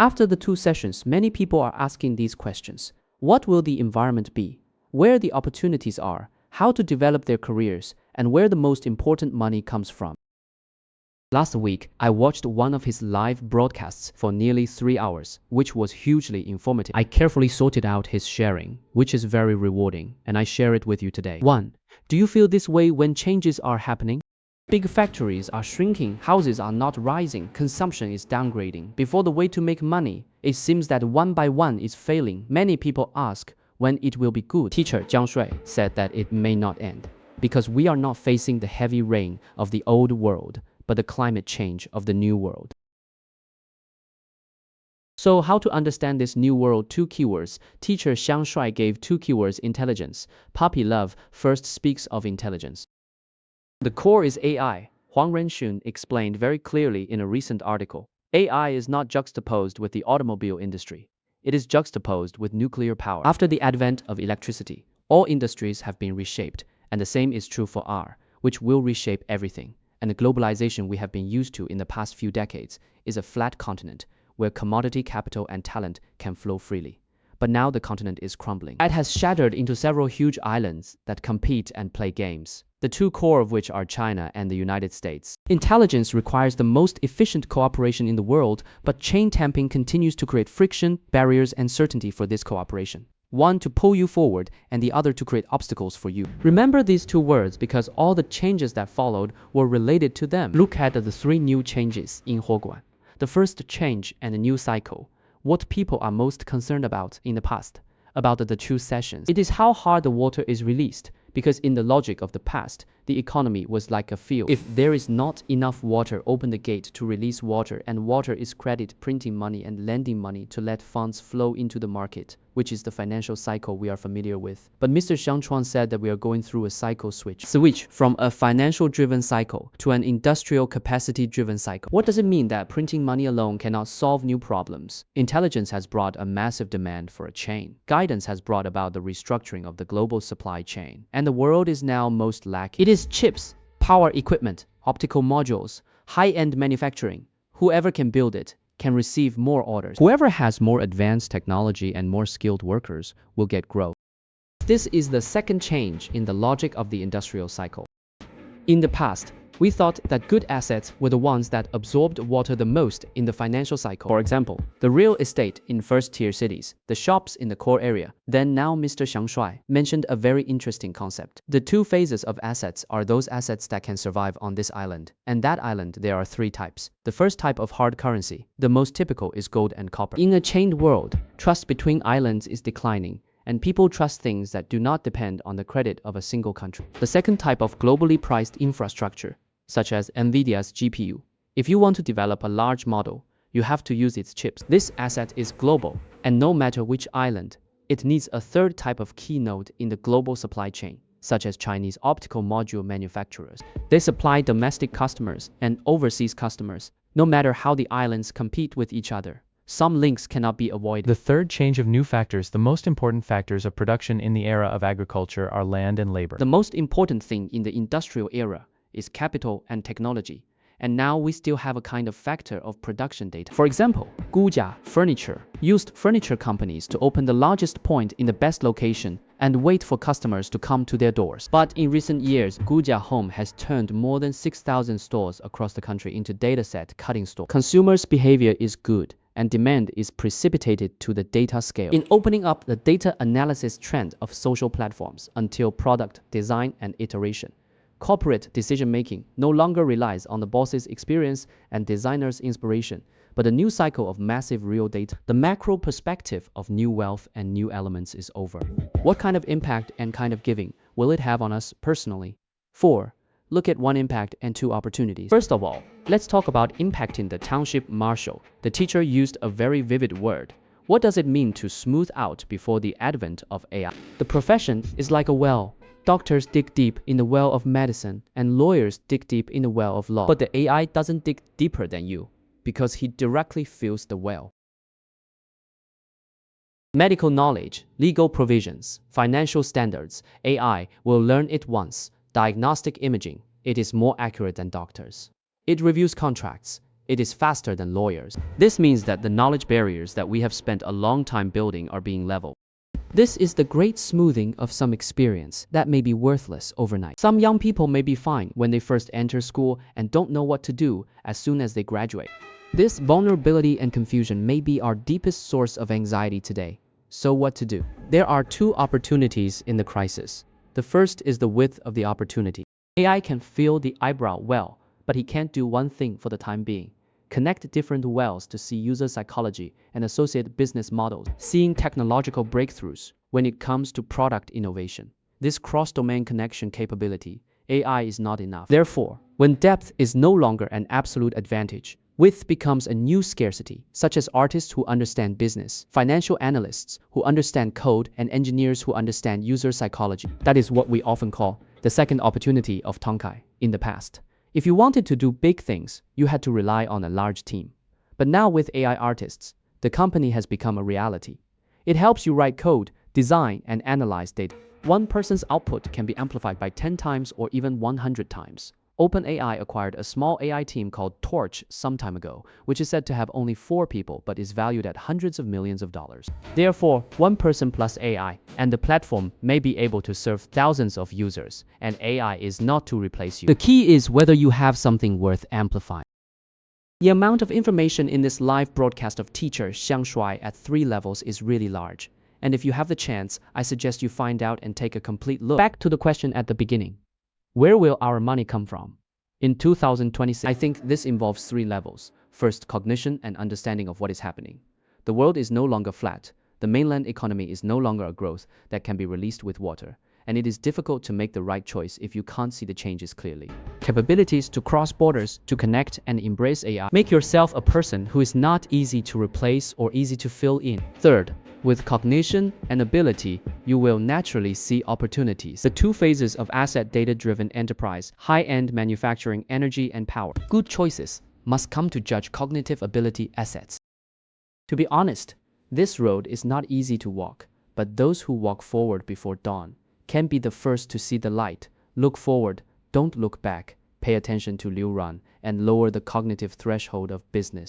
After the 2 sessions, many people are asking these questions. What will the environment be? Where the opportunities are? How to develop their careers? And where the most important money comes from? Last week, I watched one of his live broadcasts for nearly 3 hours, which was hugely informative. I carefully sorted out his sharing, which is very rewarding, and I share it with you today. 1. Do you feel this way when changes are happening? Big factories are shrinking, houses are not rising, consumption is downgrading. Before the way to make money, it seems that one by one is failing. Many people ask when it will be good. Teacher Jiang Shui said that it may not end, because we are not facing the heavy rain of the old world, but the climate change of the new world. So how to understand this new world? 2 keywords. Teacher Jiang Shui gave 2 keywords: intelligence. Puppy love first speaks of intelligence. The core is AI. Huang Renxun explained very clearly in a recent article. AI is not juxtaposed with the automobile industry. It is juxtaposed with nuclear power. After the advent of electricity, all industries have been reshaped, and the same is true for R, which will reshape everything. And the globalization we have been used to in the past few decades is a flat continent where commodity capital and talent can flow freely. But now the continent is crumbling. It has shattered into several huge islands that compete and play games, the 2 core of which are China and the United States. Intelligence requires the most efficient cooperation in the world, but chain tapping continues to create friction, barriers, and certainty for this cooperation. One to pull you forward and the other to create obstacles for you. Remember these 2 words because all the changes that followed were related to them. Look at the 3 new changes in Huoguan. The first change and a new cycle. What people are most concerned about in the past, about the 2 sessions. It is how hard the water is released, because in the logic of the past, the economy was like a field. If there is not enough water, open the gate to release water, and water is credit, printing money and lending money to let funds flow into the market, which is the financial cycle we are familiar with. But Mr. Xiang Chuan said that we are going through a cycle switch from a financial-driven cycle to an industrial capacity-driven cycle. What does it mean that printing money alone cannot solve new problems? Intelligence has brought a massive demand for a chain. Guidance has brought about the restructuring of the global supply chain. And the world is now most lacking. It is chips, power equipment, optical modules, high-end manufacturing. Whoever can build it can receive more orders. Whoever has more advanced technology and more skilled workers will get growth. This is the second change in the logic of the industrial cycle. In the past, we thought that good assets were the ones that absorbed water the most in the financial cycle. For example, the real estate in first-tier cities, the shops in the core area. Then now Mr. Xiang Shui mentioned a very interesting concept. The 2 phases of assets are those assets that can survive on this island. And that island, there are 3 types. The first type of hard currency, the most typical, is gold and copper. In a chained world, trust between islands is declining, and people trust things that do not depend on the credit of a single country. The second type of globally priced infrastructure, such as NVIDIA's GPU. If you want to develop a large model, you have to use its chips. This asset is global, and no matter which island, it needs a third type of key node in the global supply chain, such as Chinese optical module manufacturers. They supply domestic customers and overseas customers, no matter how the islands compete with each other. Some links cannot be avoided. The third change of new factors. The most important factors of production in the era of agriculture are land and labor. The most important thing in the industrial era is capital and technology, and now we still have a kind of factor of production data. For example, Gujia Furniture used furniture companies to open the largest point in the best location and wait for customers to come to their doors. But in recent years, Gujia Home has turned more than 6,000 stores across the country into dataset cutting stores. Consumers' behavior is good, and demand is precipitated to the data scale. In opening up the data analysis trend of social platforms until product design and iteration, corporate decision-making no longer relies on the boss's experience and designer's inspiration, but a new cycle of massive real data. The macro perspective of new wealth and new elements is over. What kind of impact and kind of giving will it have on us personally? 4. Look at 1 impact and 2 opportunities. First of all, let's talk about impacting the township marshal. The teacher used a very vivid word. What does it mean to smooth out before the advent of AI? The profession is like a well. Doctors dig deep in the well of medicine, and lawyers dig deep in the well of law. But the AI doesn't dig deeper than you, because he directly fills the well. Medical knowledge, legal provisions, financial standards, AI will learn it once. Diagnostic imaging, it is more accurate than doctors. It reviews contracts. It is faster than lawyers. This means that the knowledge barriers that we have spent a long time building are being leveled. This is the great smoothing of some experience that may be worthless overnight. Some young people may be fine when they first enter school and don't know what to do as soon as they graduate. This vulnerability and confusion may be our deepest source of anxiety today. So what to do? There are two opportunities in the crisis. The first is the width of the opportunity. AI can fill the eyebrow well, but he can't do one thing for the time being. Connect different wells to see user psychology and associate business models, seeing technological breakthroughs when it comes to product innovation. This cross-domain connection capability, AI is not enough. Therefore, when depth is no longer an absolute advantage, width becomes a new scarcity, such as artists who understand business, financial analysts who understand code, and engineers who understand user psychology. That is what we often call the second opportunity of Tonkai in the past. If you wanted to do big things, you had to rely on a large team. But now with AI artists, the company has become a reality. It helps you write code, design, and analyze data. One person's output can be amplified by 10 times or even 100 times. OpenAI acquired a small AI team called Torch some time ago, which is said to have only 4 people but is valued at hundreds of millions of dollars. Therefore, one person plus AI, and the platform may be able to serve thousands of users, and AI is not to replace you. The key is whether you have something worth amplifying. The amount of information in this live broadcast of teacher Xiang Shuai at 3 levels is really large, and if you have the chance, I suggest you find out and take a complete look. Back to the question at the beginning. Where will our money come from? In 2026, I think this involves 3 levels. First, cognition and understanding of what is happening. The world is no longer flat. The mainland economy is no longer a growth that can be released with water. And it is difficult to make the right choice if you can't see the changes clearly. Capabilities to cross borders, to connect and embrace AI. Make yourself a person who is not easy to replace or easy to fill in. Third, with cognition and ability, you will naturally see opportunities. The 2 phases of asset data-driven enterprise, high-end manufacturing, energy and power. Good choices must come to judge cognitive ability assets. To be honest, this road is not easy to walk, but those who walk forward before dawn can be the first to see the light. Look forward, don't look back, pay attention to Liu Ran, and lower the cognitive threshold of business.